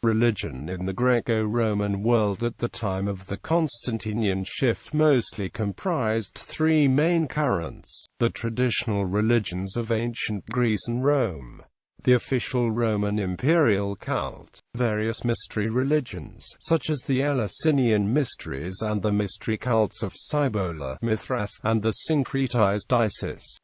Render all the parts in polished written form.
Religion in the Greco-Roman world at the time of the Constantinian shift mostly comprised three main currents: the traditional religions of ancient Greece and Rome, the official Roman imperial cult, various mystery religions, such as the Eleusinian Mysteries and the mystery cults of Cybele, Mithras, and the syncretized Isis.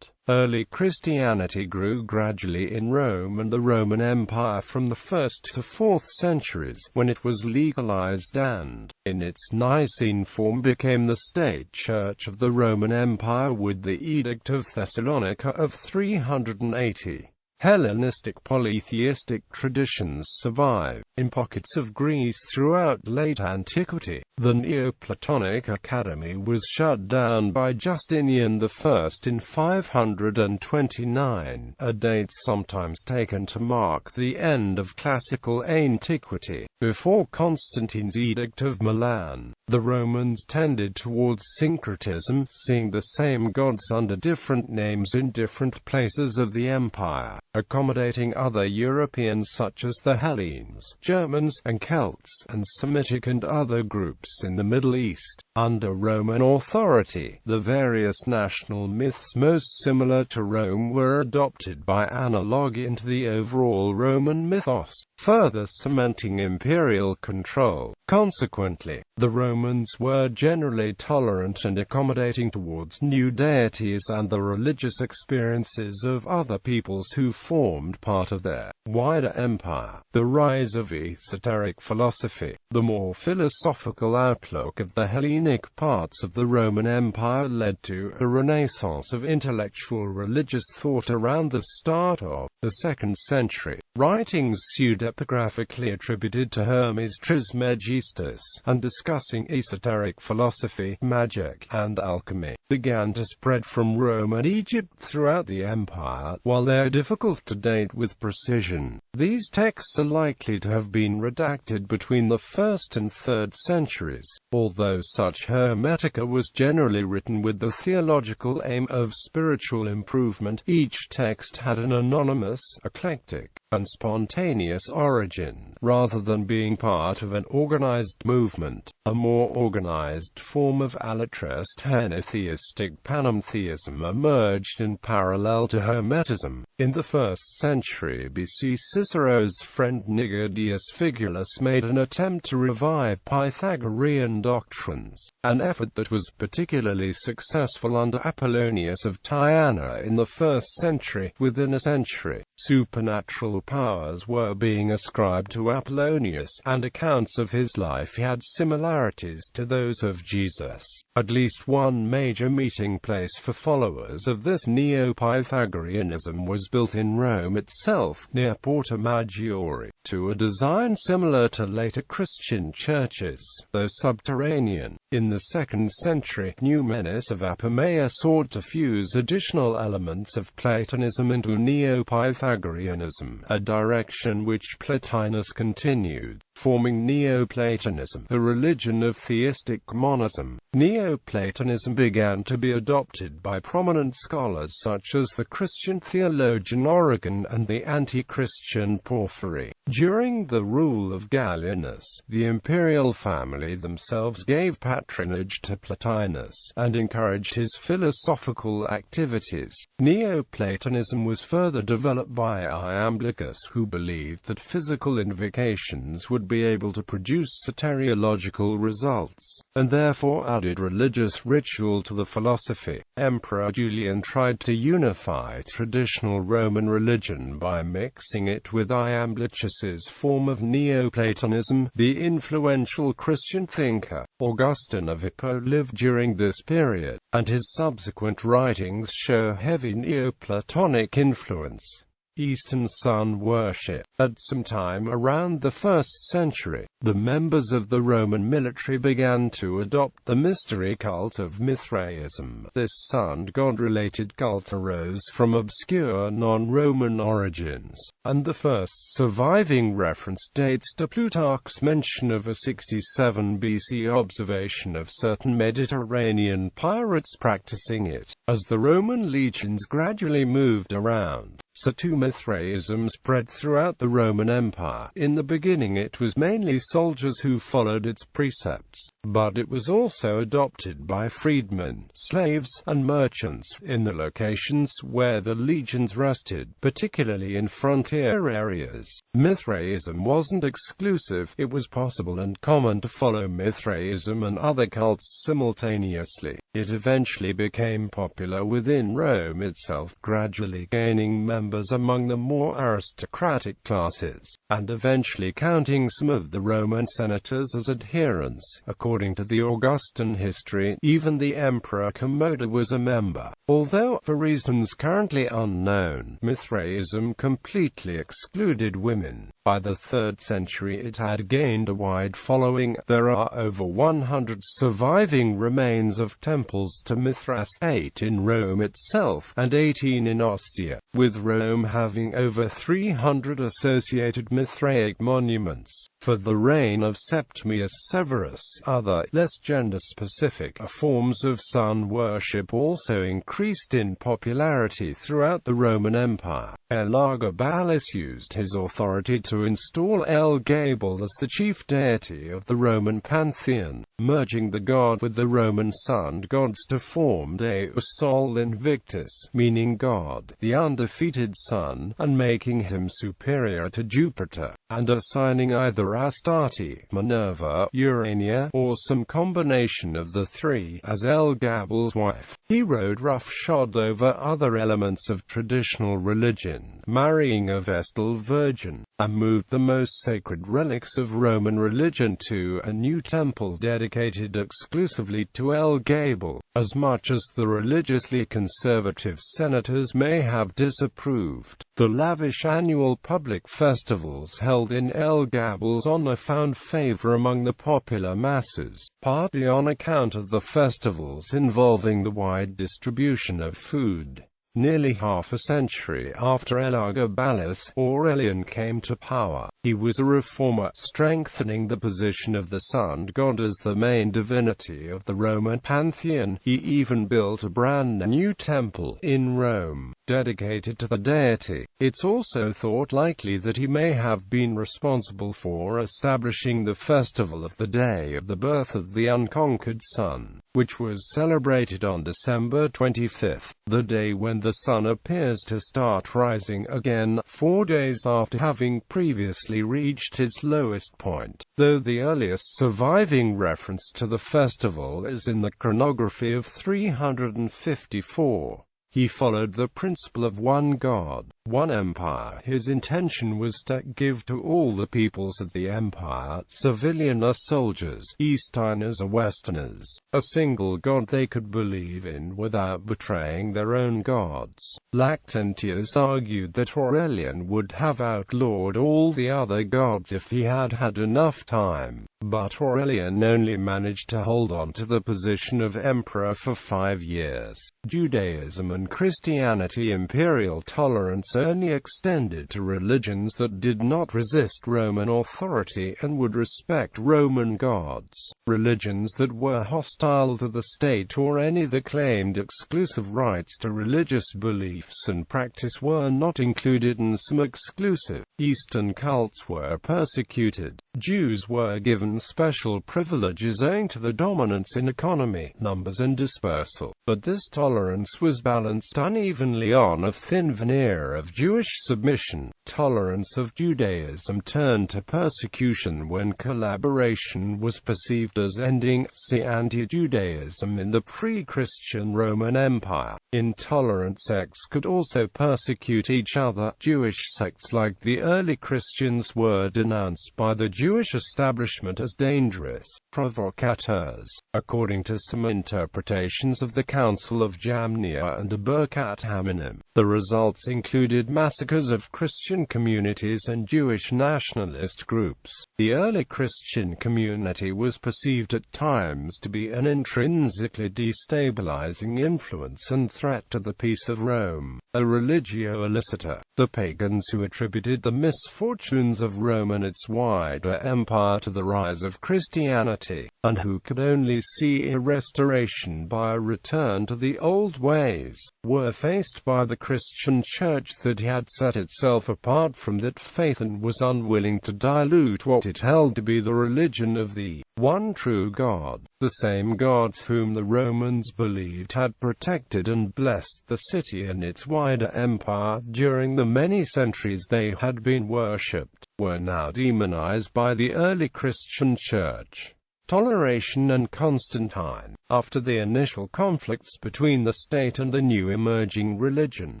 Early Christianity grew gradually in Rome and the Roman Empire from the 1st to 4th centuries, when it was legalized and, in its Nicene form, became the state church of the Roman Empire with the Edict of Thessalonica of 380. Hellenistic polytheistic traditions survive in pockets of Greece throughout late antiquity. The Neoplatonic Academy was shut down by Justinian I in 529, a date sometimes taken to mark the end of classical antiquity. Before Constantine's Edict of Milan, the Romans tended towards syncretism, seeing the same gods under different names in different places of the empire, accommodating other Europeans such as the Hellenes, Germans, and Celts, and Semitic and other groups in the Middle East. Under Roman authority, the various national myths most similar to Rome were adopted by analogy into the overall Roman mythos, further cementing imperial control. Consequently, the Romans were generally tolerant and accommodating towards new deities and the religious experiences of other peoples who formed part of their wider empire. The rise of esoteric philosophy, the more philosophical outlook of the Hellenic parts of the Roman Empire, led to a renaissance of intellectual religious thought around the start of the 2nd century. Writings pseudepigraphically attributed to Hermes Trismegistus, and discussing esoteric philosophy, magic, and alchemy, began to spread from Rome and Egypt throughout the empire. While they are difficult to date with precision, these texts are likely to have been redacted between the 1st and 3rd centuries. Although such hermetica was generally written with the theological aim of spiritual improvement, each text had an anonymous, eclectic, and spontaneous origin, rather than being part of an organized movement. A more organized form of alatrist henotheistic panentheism emerged in parallel to Hermetism. In the 1st century BC, Cicero's friend Nigidius Figulus made an attempt to revive Pythagorean doctrines, an effort that was particularly successful under Apollonius of Tyana in the 1st century. Within a century, supernatural powers were being ascribed to Apollonius, and accounts of his life had similarities to those of Jesus. At least one major meeting place for followers of this Neo-Pythagoreanism was built in Rome itself, near Porta Maggiore, to a design similar to later Christian churches, though subterranean. In the 2nd century, Numenes of Apamea sought to fuse additional elements of Platonism into Neo-Pythagoreanism, a direction which Plotinus continued, forming Neoplatonism, a religion of theistic monism. Neoplatonism began to be adopted by prominent scholars such as the Christian theologian Origen and the anti-Christian Porphyry. During the rule of Gallienus, the imperial family themselves gave patronage to Plotinus, and encouraged his philosophical activities. Neoplatonism was further developed by Iamblichus, who believed that physical invocations would be able to produce soteriological results, and therefore added religious ritual to the philosophy. Emperor Julian tried to unify traditional Roman religion by mixing it with Iamblichus's form of Neoplatonism. The influential Christian thinker, Augustine of Hippo, lived during this period, and his subsequent writings show heavy Neoplatonic influence. Eastern sun worship. At some time around the 1st century, the members of the Roman military began to adopt the mystery cult of Mithraism. This sun god-related cult arose from obscure non-Roman origins, and the first surviving reference dates to Plutarch's mention of a 67 BC observation of certain Mediterranean pirates practicing it. As the Roman legions gradually moved around, So too Mithraism spread throughout the Roman Empire. In the beginning it was mainly soldiers who followed its precepts, but it was also adopted by freedmen, slaves, and merchants, in the locations where the legions rested, particularly in frontier areas. Mithraism wasn't exclusive. It was possible and common to follow Mithraism and other cults simultaneously. It eventually became popular within Rome itself, gradually gaining members among the more aristocratic classes, and eventually counting some of the Roman senators as adherents. According to the Augustan history, even the Emperor Commodus was a member. Although, for reasons currently unknown, Mithraism completely excluded women. By the 3rd century it had gained a wide following. There are over 100 surviving remains of temples to Mithras, 8 in Rome itself, and 18 in Ostia, with Rome having over 300 associated Mithraic monuments. For the reign of Septimius Severus, other, less gender-specific, forms of sun worship also increased in popularity throughout the Roman Empire. Elagabalus used his authority to install Elgabal as the chief deity of the Roman pantheon, merging the god with the Roman sun gods to form Deus Sol Invictus, meaning God, the undefeated sun, and making him superior to Jupiter, and assigning either Astarte, Minerva, Urania, or some combination of the three, as Elgabal's wife. He rode roughshod over other elements of traditional religion, marrying a Vestal virgin, and moved the most sacred relics of Roman religion to a new temple dedicated exclusively to Elgabal. As much as the religiously conservative senators may have disapproved, the lavish annual public festivals held in Elgabal's honor found favor among the popular masses, partly on account of the festivals involving the wide distribution of food. Nearly half a century after Elagabalus, Aurelian came to power. He was a reformer, strengthening the position of the sun god as the main divinity of the Roman pantheon. He even built a brand new temple in Rome, dedicated to the deity. It's also thought likely that he may have been responsible for establishing the festival of the day of the birth of the unconquered sun, which was celebrated on December 25th, the day when the sun appears to start rising again, 4 days after having previously reached its lowest point. Though the earliest surviving reference to the festival is in the chronography of 354. He followed the principle of one God, one empire. His intention was to give to all the peoples of the empire, civilian or soldiers, Easterners or Westerners, a single God they could believe in without betraying their own gods. Lactantius argued that Aurelian would have outlawed all the other gods if he had had enough time, but Aurelian only managed to hold on to the position of emperor for 5 years. Judaism and Christianity. Imperial tolerance only extended to religions that did not resist Roman authority and would respect Roman gods. Religions that were hostile to the state or any that claimed exclusive rights to religious beliefs and practice were not included, and some exclusive Eastern cults were persecuted. Jews were given special privileges owing to the dominance in economy, numbers and dispersal, but this tolerance was balanced unevenly on a thin veneer of Jewish submission. Tolerance of Judaism turned to persecution when collaboration was perceived as ending. See anti-Judaism in the pre-Christian Roman Empire. Intolerant sects could also persecute each other. Jewish sects like the early Christians were denounced by the Jewish establishment as dangerous provocateurs. According to some interpretations of the Council of Jamnia and the Birkat Haminim, the results included massacres of Christian communities and Jewish nationalist groups. The early Christian community was perceived at times to be an intrinsically destabilizing influence and threat to the peace of Rome. A religio illicita. The pagans who attributed the misfortunes of Rome and its wider empire to the rise of Christianity, and who could only see a restoration by a return to the old ways, were faced by the Christian Church that had set itself apart from that faith and was unwilling to dilute what it held to be the religion of the one true God. The same gods whom the Romans believed had protected and blessed the city and its wider empire during the many centuries they had been worshipped, were now demonized by the early Christian Church. Toleration and Constantine. After the initial conflicts between the state and the new emerging religion,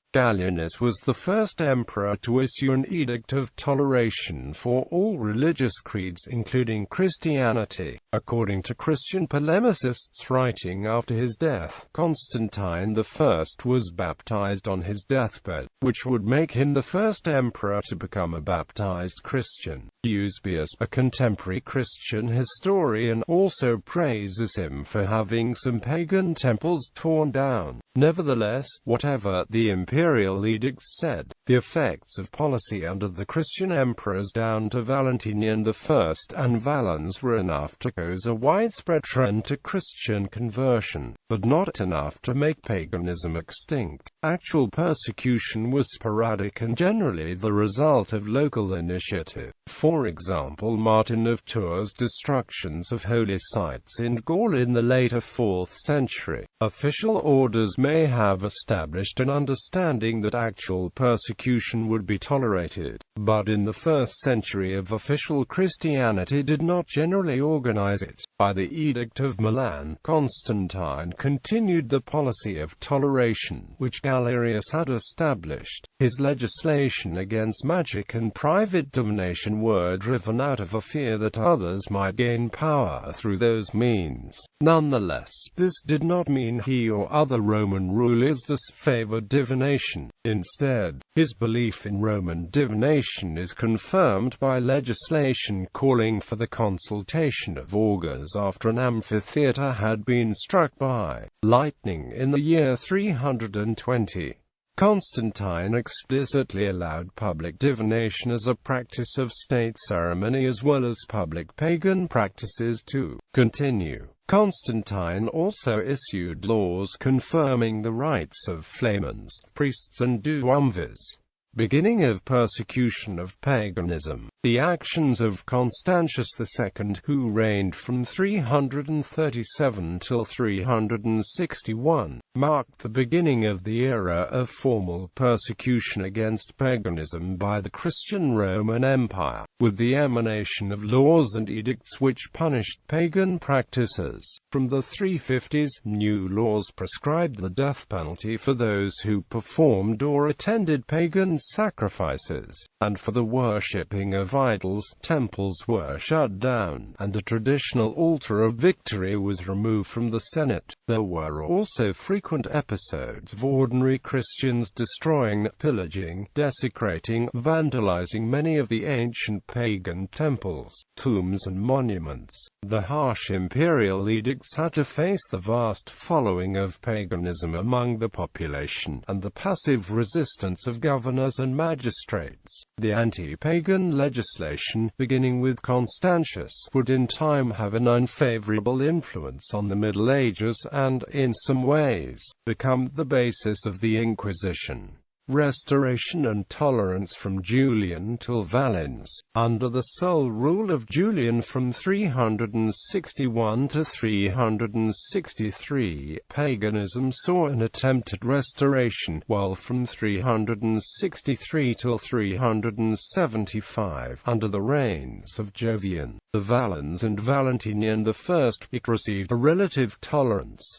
Gallienus was the first emperor to issue an edict of toleration for all religious creeds including Christianity. According to Christian polemicists writing after his death, Constantine I was baptized on his deathbed, which would make him the first emperor to become a baptized Christian. Eusebius, a contemporary Christian historian, also praises him for having some pagan temples torn down. Nevertheless, whatever the imperial edicts said, the effects of policy under the Christian emperors down to Valentinian I and Valens were enough to cause a widespread trend to Christian conversion, but not enough to make paganism extinct. Actual persecution was sporadic and generally the result of local initiative. For example, Martin of Tours' destructions of holy sites in Gaul in the later 4th century. Official orders may have established an understanding that actual persecution would be tolerated, but in the 1st century of official Christianity did not generally organize it. By the Edict of Milan, Constantine continued the policy of toleration, which Galerius had established. His legislation against magic and private domination were driven out of a fear that others might gain power through those means. Nonetheless, this did not mean he or other Roman rulers disfavored divination. Instead, his belief in Roman divination is confirmed by legislation calling for the consultation of augurs after an amphitheater had been struck by lightning in the year 320. Constantine explicitly allowed public divination as a practice of state ceremony as well as public pagan practices to continue. Constantine also issued laws confirming the rights of flamens, priests and duumvirs. Beginning of persecution of paganism. The actions of Constantius II, who reigned from 337 till 361, marked the beginning of the era of formal persecution against paganism by the Christian Roman Empire, with the emanation of laws and edicts which punished pagan practices. From the 350s, new laws prescribed the death penalty for those who performed or attended pagan sacrifices, and for the worshipping of idols, temples were shut down, and a traditional altar of victory was removed from the Senate. There were also frequent episodes of ordinary Christians destroying, pillaging, desecrating, vandalizing many of the ancient pagan temples, tombs and monuments. The harsh imperial edicts had to face the vast following of paganism among the population, and the passive resistance of governors and magistrates. The anti-pagan legislation, beginning with Constantius, would in time have an unfavorable influence on the Middle Ages and, in some ways, become the basis of the Inquisition. Restoration and tolerance from Julian till Valens. Under the sole rule of Julian from 361 to 363, paganism saw an attempted restoration, while from 363 till 375, under the reigns of Jovian, the Valens and Valentinian I, it received a relative tolerance.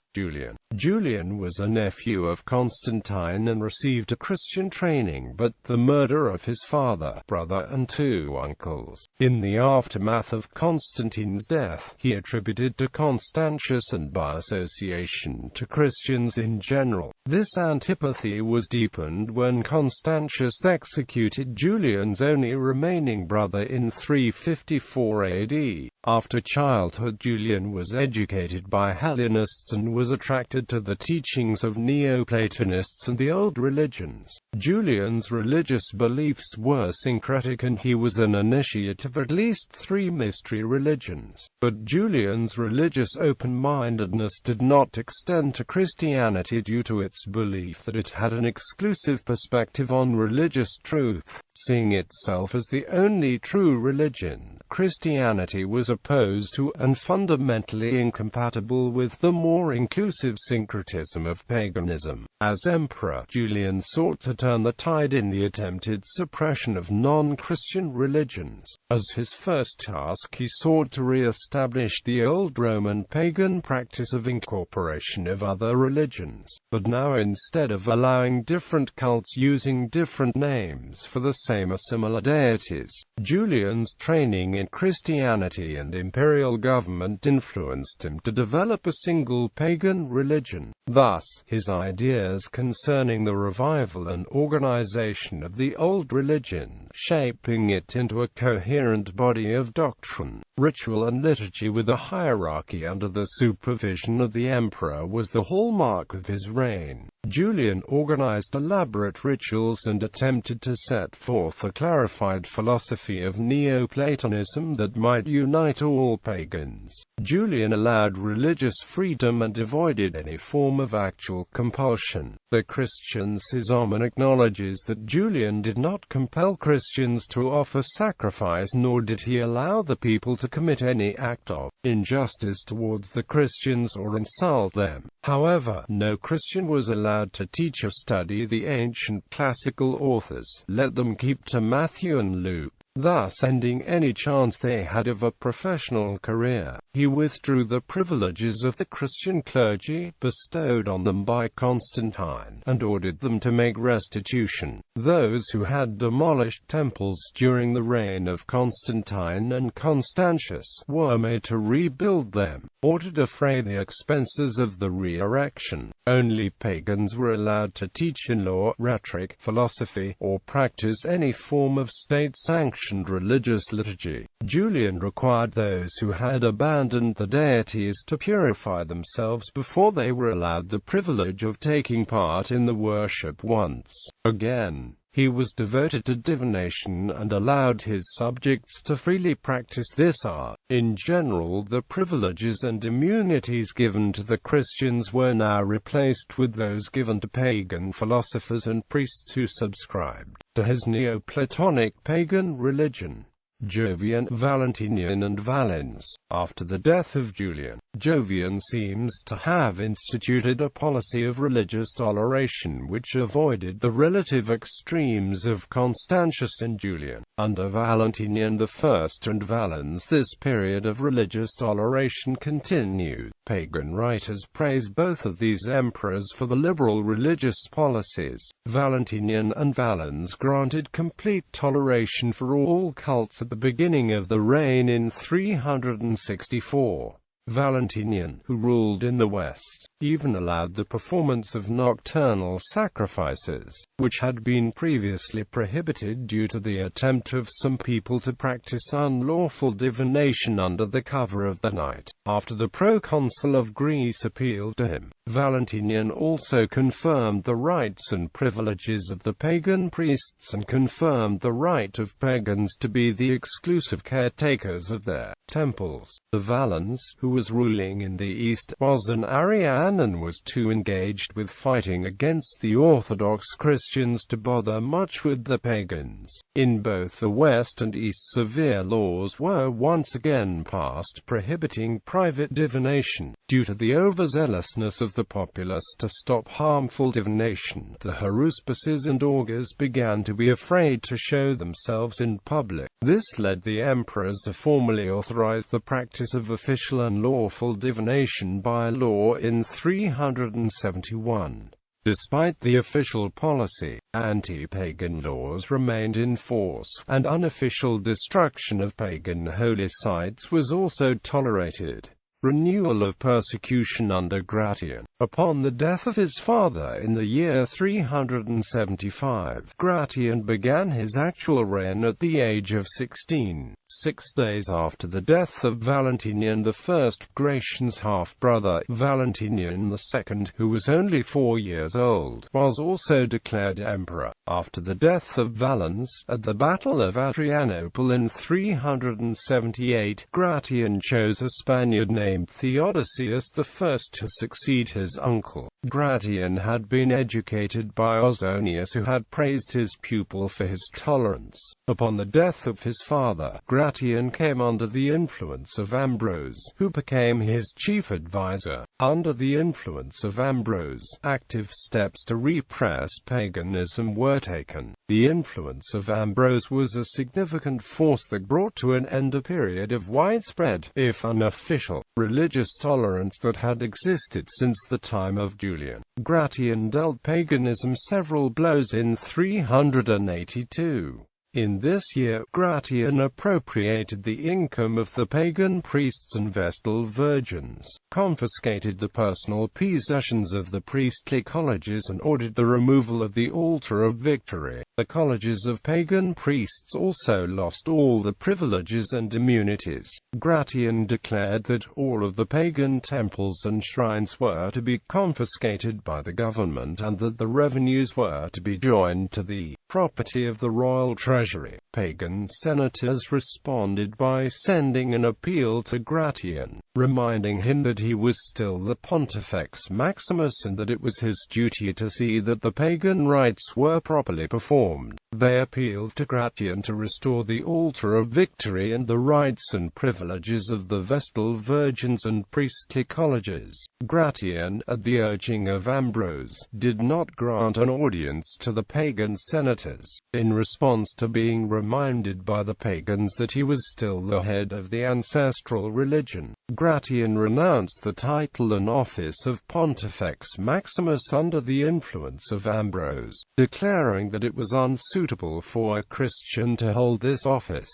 Julian was a nephew of Constantine and received a Christian training, but the murder of his father, brother and two uncles, in the aftermath of Constantine's death, he attributed to Constantius and by association to Christians in general. This antipathy was deepened when Constantius executed Julian's only remaining brother in 354 AD. After childhood, Julian was educated by Hellenists and was attracted to the teachings of Neoplatonists and the old religions. religions. Julian's religious beliefs were syncretic and he was an initiate of at least 3 mystery religions. But Julian's religious open-mindedness did not extend to Christianity due to its belief that it had an exclusive perspective on religious truth. Seeing itself as the only true religion, Christianity was opposed to and fundamentally incompatible with the more inclusive syncretism of paganism. As emperor, Julian sought to turn the tide in the attempted suppression of non-Christian religions. As his first task, he sought to re-establish the old Roman pagan practice of incorporation of other religions. But now, instead of allowing different cults using different names for the same or similar deities, Julian's training in Christianity and imperial government influenced him to develop a single pagan religion. Thus, his ideas concerning the revival and organization of the old religion, shaping it into a coherent body of doctrine, ritual and liturgy with a hierarchy under the supervision of the emperor, was the hallmark of his reign. Julian organized elaborate rituals and attempted to set forth a clarified philosophy of Neoplatonism that might unite all pagans. Julian allowed religious freedom and avoided any form of actual compulsion. The Christian Schism acknowledges that Julian did not compel Christians to offer sacrifice, nor did he allow the people to commit any act of injustice towards the Christians or insult them. However, no Christian was allowed to teach or study the ancient classical authors. Let them keep to Matthew and Luke, thus ending any chance they had of a professional career. He withdrew the privileges of the Christian clergy, bestowed on them by Constantine, and ordered them to make restitution. Those who had demolished temples during the reign of Constantine and Constantius were made to rebuild them, or to defray the expenses of the re-erection. Only pagans were allowed to teach in law, rhetoric, philosophy, or practice any form of state-sanctioned religious liturgy. Julian required those who had abandoned the deities to purify themselves before they were allowed the privilege of taking part in the worship once again. He was devoted to divination and allowed his subjects to freely practice this art. In general, the privileges and immunities given to the Christians were now replaced with those given to pagan philosophers and priests who subscribed to his Neoplatonic pagan religion. Jovian, Valentinian and Valens. After the death of Julian, Jovian seems to have instituted a policy of religious toleration which avoided the relative extremes of Constantius and Julian. Under Valentinian I and Valens, this period of religious toleration continued. Pagan writers praise both of these emperors for the liberal religious policies. Valentinian and Valens granted complete toleration for all cults at the beginning of the reign in 364. Valentinian, who ruled in the West, even allowed the performance of nocturnal sacrifices, which had been previously prohibited due to the attempt of some people to practice unlawful divination under the cover of the night. After the proconsul of Greece appealed to him, Valentinian also confirmed the rights and privileges of the pagan priests and confirmed the right of pagans to be the exclusive caretakers of their temples. The Valens, who was ruling in the East, was an Arian and was too engaged with fighting against the Orthodox Christians to bother much with the pagans. In both the West and East, severe laws were once again passed prohibiting private divination. Due to the overzealousness of the populace to stop harmful divination, the haruspices and augurs began to be afraid to show themselves in public. This led the emperors to formally authorize the practice of official and lawful divination by law in 371. Despite the official policy, anti-pagan laws remained in force, and unofficial destruction of pagan holy sites was also tolerated. Renewal of persecution under Gratian. Upon the death of his father in the year 375, Gratian began his actual reign at the age of 16, 6 days after the death of Valentinian I. Gratian's half-brother, Valentinian II, who was only 4 years old, was also declared emperor. After the death of Valens, at the Battle of Adrianople in 378, Gratian chose a Spaniard named Theodosius I to succeed his uncle. Gratian had been educated by Ausonius, who had praised his pupil for his tolerance. Upon the death of his father, Gratian came under the influence of Ambrose, who became his chief advisor. Under the influence of Ambrose, active steps to repress paganism were taken. The influence of Ambrose was a significant force that brought to an end a period of widespread, if unofficial, religious tolerance that had existed since the time of Julian. Gratian dealt paganism several blows in 382. In this year, Gratian appropriated the income of the pagan priests and Vestal virgins, confiscated the personal possessions of the priestly colleges, and ordered the removal of the altar of victory. The colleges of pagan priests also lost all the privileges and immunities. Gratian declared that all of the pagan temples and shrines were to be confiscated by the government, and that the revenues were to be joined to the property of the royal treasury. Pagan senators responded by sending an appeal to Gratian, reminding him that he was still the Pontifex Maximus and that it was his duty to see that the pagan rites were properly performed. They appealed to Gratian to restore the altar of victory and the rights and privileges of the Vestal virgins and priestly colleges. Gratian, at the urging of Ambrose, did not grant an audience to the pagan senators. In response to being reminded by the pagans that he was still the head of the ancestral religion, Gratian renounced the title and office of Pontifex Maximus under the influence of Ambrose, declaring that it was unsuitable for a Christian to hold this office.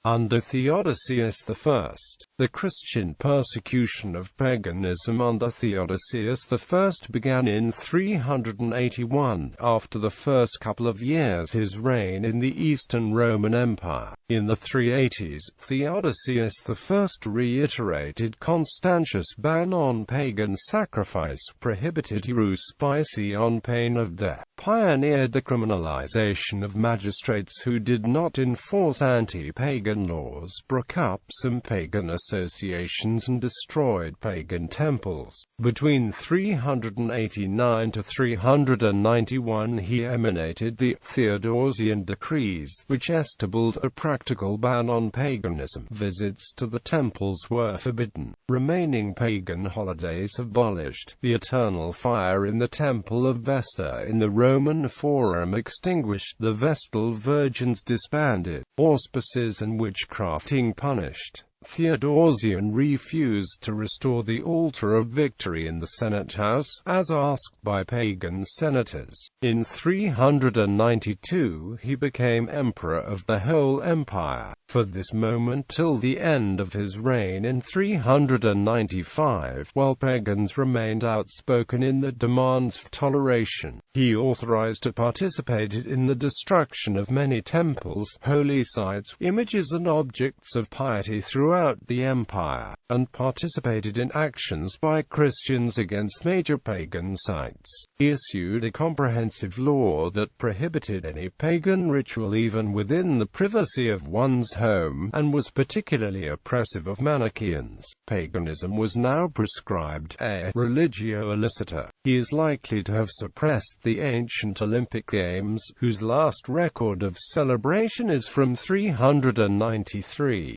Under Theodosius I, the Christian persecution of paganism under Theodosius I began in 381, after the first couple of years his reign in the Eastern Roman Empire. In the 380s, Theodosius I reiterated Constantius' ban on pagan sacrifice, prohibited haruspice on pain of death, pioneered the criminalization of magistrates who did not enforce anti-pagan laws, broke up some pagan associations, and destroyed pagan temples. Between 389 to 391 he emanated the Theodosian decrees, which established a practical ban on paganism. Visits to the temples were forbidden, remaining pagan holidays abolished, the eternal fire in the temple of Vesta in the Roman Forum extinguished, the Vestal virgins disbanded, auspices and witchcrafting punished. Theodosian refused to restore the altar of victory in the Senate House, as asked by pagan senators. In 392 he became emperor of the whole empire. For this moment till the end of his reign in 395, while pagans remained outspoken in the demands for toleration, he authorized or participated in the destruction of many temples, holy sites, images and objects of piety throughout the empire, and participated in actions by Christians against major pagan sites. He issued a comprehensive law that prohibited any pagan ritual even within the privacy of one's home, and was particularly oppressive of Manichaeans. Paganism was now prescribed a religio illicita. He is likely to have suppressed the ancient Olympic Games, whose last record of celebration is from 393.